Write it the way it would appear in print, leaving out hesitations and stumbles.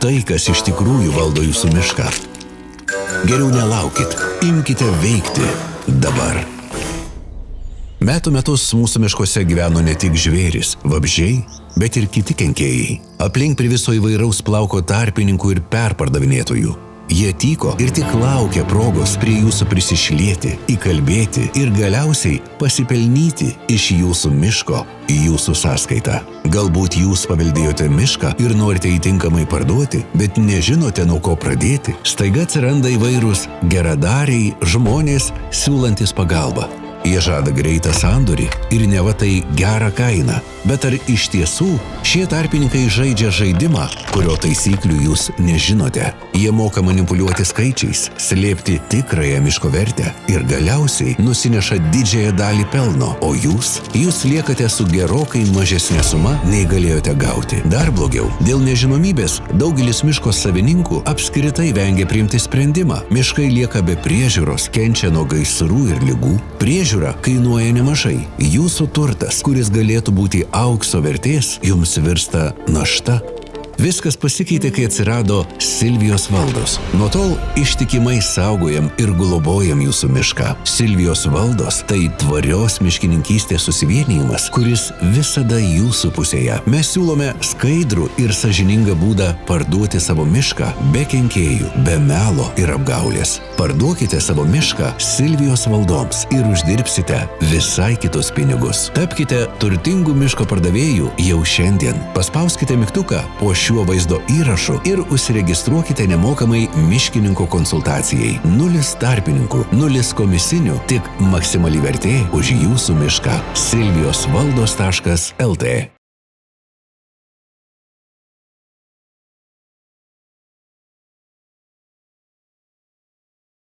tai, kas iš tikrųjų valdo jūsų mišką. Geriau nelaukit, imkite veikti dabar. Metų metus mūsų miškuose gyveno ne tik žvėrys, vabzdžiai, bet ir kiti kenkėjai. Aplink priviso įvairaus plauko tarpininkų ir perpardavinėtojų. Jie tyko ir tik laukė progos prie jūsų prisišlieti, įkalbėti ir galiausiai pasipelnyti iš jūsų miško į jūsų sąskaitą. Galbūt jūs paveldėjote mišką ir norite jį tinkamai parduoti, bet nežinote, nuo ko pradėti. Staiga atsiranda įvairūs geradariai žmonės siūlantis pagalbą. Jie žada greitą sandorį ir neva tai gerą kainą. Bet ar iš tiesų šie tarpininkai žaidžia žaidimą, kurio taisyklių jūs nežinote? Jie moka manipuliuoti skaičiais, slėpti tikrąją miško vertę ir galiausiai nusineša didžiąją dalį pelno, o jūs liekate su gerokai mažesnė suma, nei galėjote gauti. Dar blogiau, dėl nežinomybės daugelis miško savininkų apskritai vengia priimti sprendimą. Miškai lieka be priežiūros, kenčia nuo gaisrų ir ligų. Priežiūra kainuoja nemažai. Jūsų turtas, kuris galėtų būti aukso vertės, jums virsta našta. Viskas pasikeitė, kai atsirado Silvijos valdos. Nuo tol ištikimai saugojam ir globojam jūsų mišką. Silvijos valdos – tai tvarios miškininkystės susivienijimas, kuris visada jūsų pusėje. Mes siūlome skaidrų ir sąžiningą būdą parduoti savo mišką be kenkėjų, be melo ir apgaulės. Parduokite savo mišką Silvijos valdoms ir uždirbsite visai kitus pinigus. Tapkite turtingų miško pardavėjų jau šiandien. Paspauskite mygtuką po šiuo vaizdo įrašu ir užsiregistruokite nemokamai miškininko konsultacijai. 0 tarpininkų, 0 komisinių, tik maksimali vertė už jūsų mišką. silvijosvaldos.lt